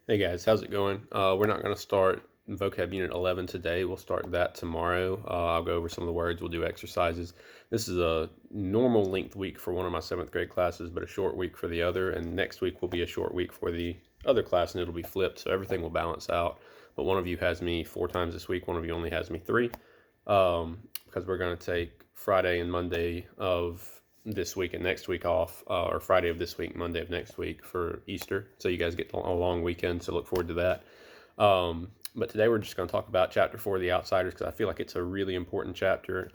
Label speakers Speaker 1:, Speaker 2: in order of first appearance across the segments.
Speaker 1: Hey guys, how's it going? We're not going to start vocab unit 11 today. We'll start that tomorrow. I'll go over some of the words. We'll do exercises. This is a normal length week for one of my seventh grade classes, but a short week for the other. And next week will be a short week for the other class, and it'll be flipped. So everything will balance out. But one of you has me 4 times this week. One of you only has me three, because we're going to take Friday and Monday of this week and next week off, or Friday of this week, Monday of next week for Easter. So you guys get a long weekend. So look forward to that. But today we're just going to talk about chapter 4 of The Outsiders because I feel like it's a really important chapter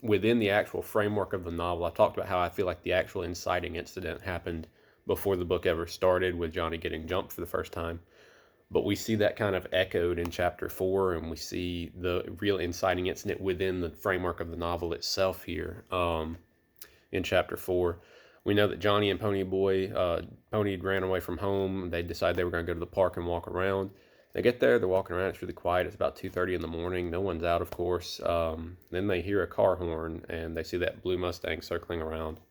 Speaker 1: within the actual framework of the novel. I talked about how I feel like the actual inciting incident happened before the book ever started with Johnny getting jumped for the first time. But we see that kind of echoed in chapter 4, and we see the real inciting incident within the framework of the novel itself here. In chapter 4. We know that Johnny and Pony ran away from home. They decided they were going to go to the park and walk around. They get there, they're walking around. It's really quiet. It's about 2:30 in the morning. No one's out, of course. Then they hear a car horn and they see that blue Mustang circling around.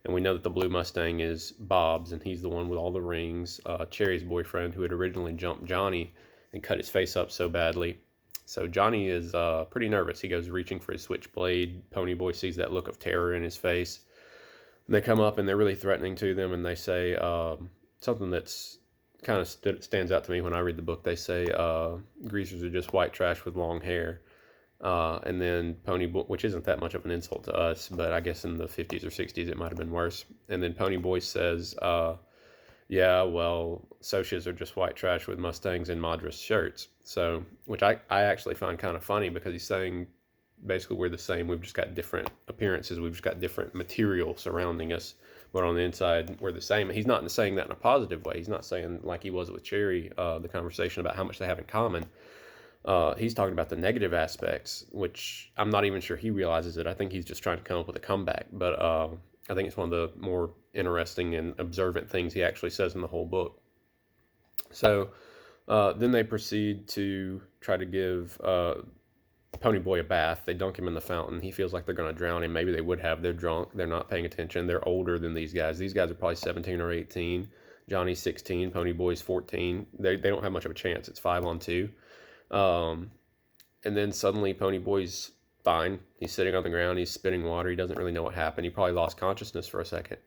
Speaker 1: And we know that the blue Mustang is Bob's, and he's the one with all the rings. Cherry's boyfriend, who had originally jumped Johnny and cut his face up so badly. So Johnny is pretty nervous. He goes reaching for his switchblade. Ponyboy sees that look of terror in his face. They come up and they're really threatening to them, and they say something that's kind of stands out to me when I read the book. They say greasers are just white trash with long hair. And then Ponyboy, which isn't that much of an insult to us, but I guess in the 50s or 60s it might have been worse. And then Ponyboy says, yeah, well, Socias are just white trash with Mustangs and Madras shirts. So, which I actually find kind of funny because he's saying basically we're the same. We've just got different appearances. We've just got different material surrounding us. But on the inside, we're the same. He's not saying that in a positive way. He's not saying like he was with Cherry, the conversation about how much they have in common. He's talking about the negative aspects, which I'm not even sure he realizes it. I think he's just trying to come up with a comeback. But I think it's one of the more interesting and observant things he actually says in the whole book. So then they proceed to try to give Ponyboy a bath. They dunk him in the fountain. He feels like they're going to drown him. Maybe they would have. They're drunk. They're not paying attention. They're older than these guys. These guys are probably 17 or 18. Johnny's 16. Ponyboy's 14. They don't have much of a chance. It's 5-on-2. And then suddenly Ponyboy's fine. He's sitting on the ground. He's spitting water. He doesn't really know what happened. He probably lost consciousness for a second.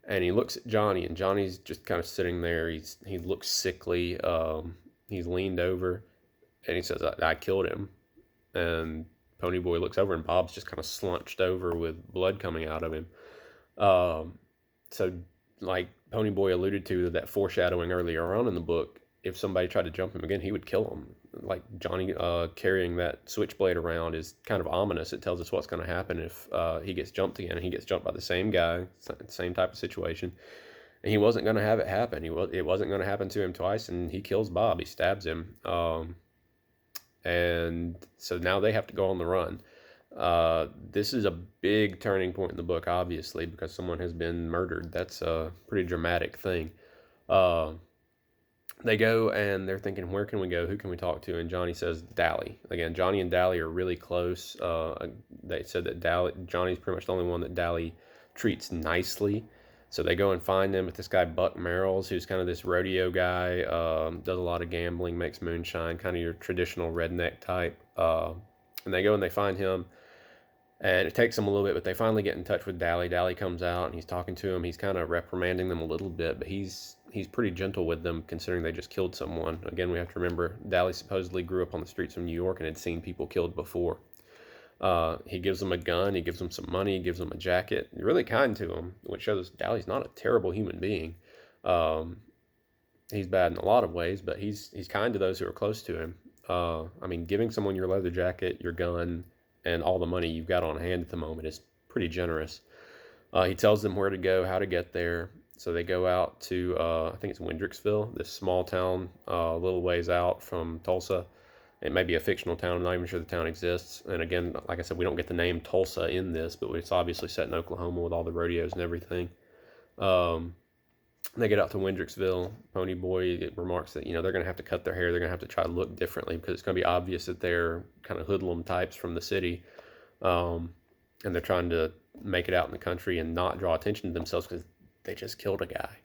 Speaker 1: And he looks at Johnny, and Johnny's just kind of sitting there. He looks sickly. He's leaned over, and he says, I killed him. And Ponyboy looks over, and Bob's just kind of slunched over with blood coming out of him. So, like Ponyboy alluded to that foreshadowing earlier on in the book, if somebody tried to jump him again, he would kill him. Like Johnny carrying that switchblade around is kind of ominous. It tells us what's going to happen if he gets jumped again. And he gets jumped by the same guy, same type of situation. And he wasn't going to have it happen. It wasn't going to happen to him twice, and he kills Bob. He stabs him. And so now they have to go on the run. This is a big turning point in the book, obviously, because someone has been murdered. That's a pretty dramatic thing. Uh, they go and they're thinking, where can we go? Who can we talk to? And Johnny says, Dally. Again, Johnny and Dally are really close. They said that Johnny's pretty much the only one that Dally treats nicely. So they go and find them with this guy, Buck Merrills, who's kind of this rodeo guy, does a lot of gambling, makes moonshine, kind of your traditional redneck type. And they go and they find him, and it takes them a little bit, but they finally get in touch with Dally. Dally comes out, and he's talking to him. He's kind of reprimanding them a little bit, but he's pretty gentle with them, considering they just killed someone. Again, we have to remember, Dally supposedly grew up on the streets of New York and had seen people killed before. He gives them a gun, he gives them some money, he gives them a jacket. Really kind to him, which shows Dally's not a terrible human being. He's bad in a lot of ways, but he's kind to those who are close to him. I mean, giving someone your leather jacket, your gun, and all the money you've got on hand at the moment is pretty generous. He tells them where to go, how to get there. So they go out to, I think it's Windricksville, this small town, a little ways out from Tulsa. It may be a fictional town. I'm not even sure the town exists. And again, like I said, we don't get the name Tulsa in this, but it's obviously set in Oklahoma with all the rodeos and everything. They get out to Windricksville. Ponyboy remarks that, they're going to have to cut their hair. They're going to have to try to look differently because it's going to be obvious that they're kind of hoodlum types from the city. And they're trying to make it out in the country and not draw attention to themselves because they just killed a guy.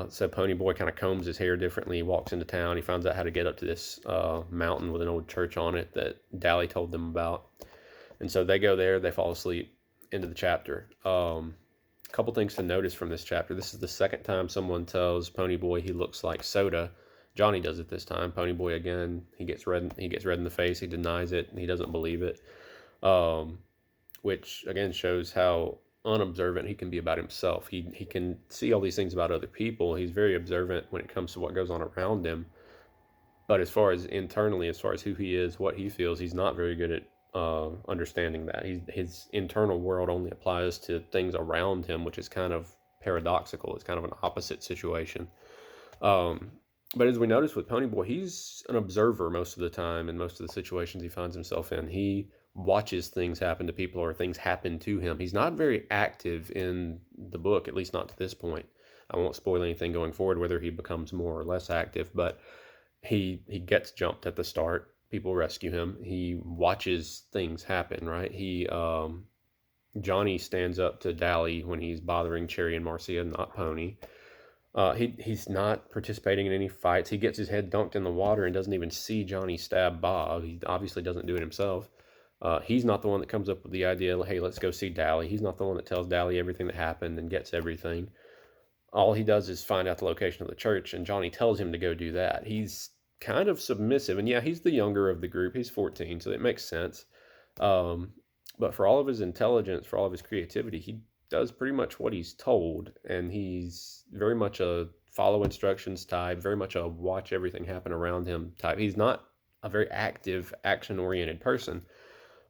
Speaker 1: So Ponyboy kind of combs his hair differently. He walks into town. He finds out how to get up to this mountain with an old church on it that Dally told them about. And so they go there. They fall asleep. Into the chapter. A couple things to notice from this chapter. This is the second time someone tells Ponyboy he looks like Soda. Johnny does it this time. Ponyboy again. He gets red. He gets red in the face. He denies it. He doesn't believe it. Which again shows how unobservant he can be about himself. He can see all these things about other people. He's very observant when it comes to what goes on around him. But as far as internally, as far as who he is, what he feels, he's not very good at understanding that. His internal world only applies to things around him, which is kind of paradoxical. It's kind of an opposite situation. But as we notice with Ponyboy, he's an observer most of the time in most of the situations he finds himself in. He watches things happen to people or things happen to him. He's not very active in the book, at least not to this point. I won't spoil anything going forward, whether he becomes more or less active, but he gets jumped at the start. People rescue him. He watches things happen, right? Johnny stands up to Dally when he's bothering Cherry and Marcia, not Pony. He's not participating in any fights. He gets his head dunked in the water and doesn't even see Johnny stab Bob. He obviously doesn't do it himself. He's not the one that comes up with the idea, hey, let's go see Dally. He's not the one that tells Dally everything that happened and gets everything. All he does is find out the location of the church, and Johnny tells him to go do that. He's kind of submissive, and yeah, he's the younger of the group. He's 14, so it makes sense. But for all of his intelligence, for all of his creativity, he does pretty much what he's told, and he's very much a follow instructions type, very much a watch everything happen around him type. He's not a very active, action-oriented person.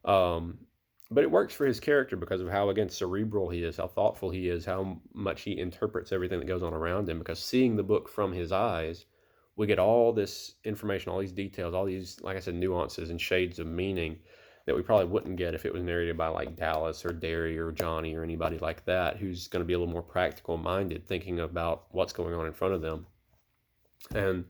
Speaker 1: But it works for his character because of how, again, cerebral he is, how thoughtful he is, how much he interprets everything that goes on around him. Because seeing the book from his eyes, we get all this information, all these details, all these, like I said, nuances and shades of meaning that we probably wouldn't get if it was narrated by like Dallas or Derry or Johnny or anybody like that, who's going to be a little more practical minded, thinking about what's going on in front of them. And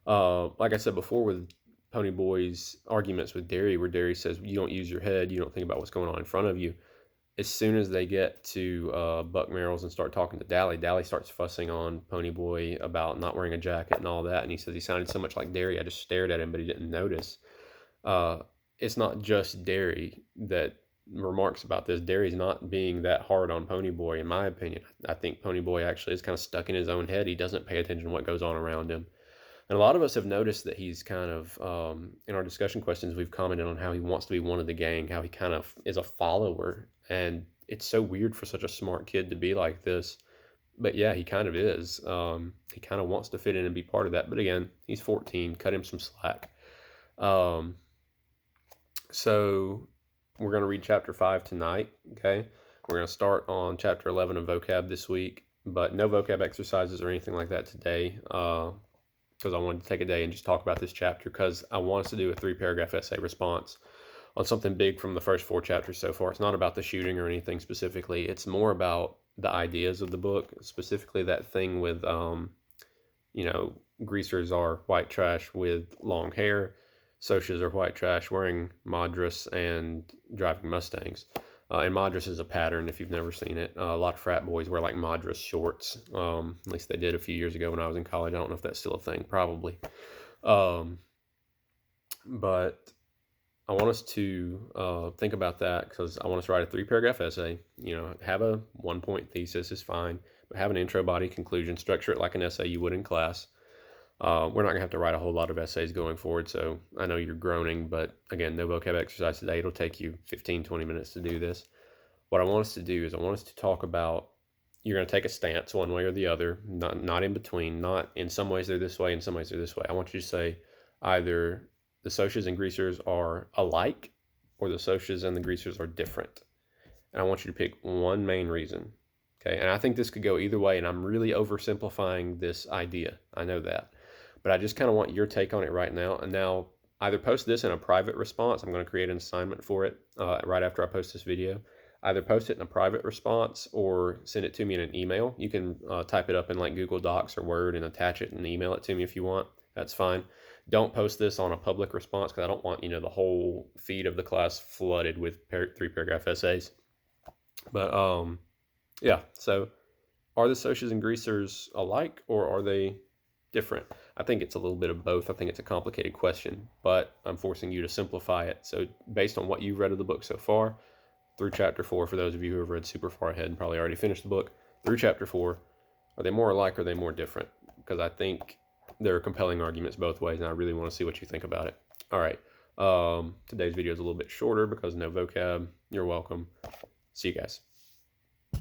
Speaker 1: like I said before, with Ponyboy's arguments with Derry, where Derry says, you don't use your head, you don't think about what's going on in front of you. As soon as they get to Buck Merrill's and start talking to Dally, Dally starts fussing on Ponyboy about not wearing a jacket and all that. And he says he sounded so much like Derry, I just stared at him, but he didn't notice. It's not just Derry that remarks about this. Derry's not being that hard on Ponyboy, in my opinion. I think Ponyboy actually is kind of stuck in his own head. He doesn't pay attention to what goes on around him. And a lot of us have noticed that he's kind of, in our discussion questions, we've commented on how he wants to be one of the gang, how he kind of is a follower. And it's so weird for such a smart kid to be like this. But yeah, he kind of is. He kind of wants to fit in and be part of that. But again, he's 14. Cut him some slack. So we're going to read chapter 5 tonight, okay? We're going to start on chapter 11 of vocab this week, but no vocab exercises or anything like that today, because I wanted to take a day and just talk about this chapter, because I want us to do a 3-paragraph essay response on something big from the first 4 chapters so far. It's not about the shooting or anything specifically. It's more about the ideas of the book, specifically that thing with, greasers are white trash with long hair. Socias are white trash wearing Madras and driving Mustangs. And Madras is a pattern if you've never seen it. A lot of frat boys wear like Madras shorts. At least they did a few years ago when I was in college. I don't know if that's still a thing, probably. But I want us to think about that, because I want us to write a 3-paragraph essay. Have a 1-point thesis is fine, but have an intro, body, conclusion. Structure it like an essay you would in class. We're not going to have to write a whole lot of essays going forward, so I know you're groaning, but again, no vocab exercise today. It'll take you 15, 20 minutes to do this. What I want us to do is I want us to talk about, you're going to take a stance one way or the other, not in between, not in some ways they're this way, in some ways they're this way. I want you to say either the Socias and Greasers are alike or the Socias and the Greasers are different. And I want you to pick one main reason. Okay, and I think this could go either way, and I'm really oversimplifying this idea. I know that. But I just kind of want your take on it right now. And now either post this in a private response. I'm going to create an assignment for it right after I post this video. Either post it in a private response or send it to me in an email. You can type it up in like Google Docs or Word and attach it and email it to me if you want. That's fine. Don't post this on a public response, because I don't want, the whole feed of the class flooded with 3-paragraph essays. But yeah, so Are the Socs and greasers alike, or are they different? I think it's a little bit of both. I think it's a complicated question, but I'm forcing you to simplify it. So based on what you've read of the book so far, through chapter 4, for those of you who have read super far ahead and probably already finished the book, through chapter 4, are they more alike or are they more different? Because I think there are compelling arguments both ways, and I really want to see what you think about it. All right. Today's video is a little bit shorter because no vocab. You're welcome. See you guys.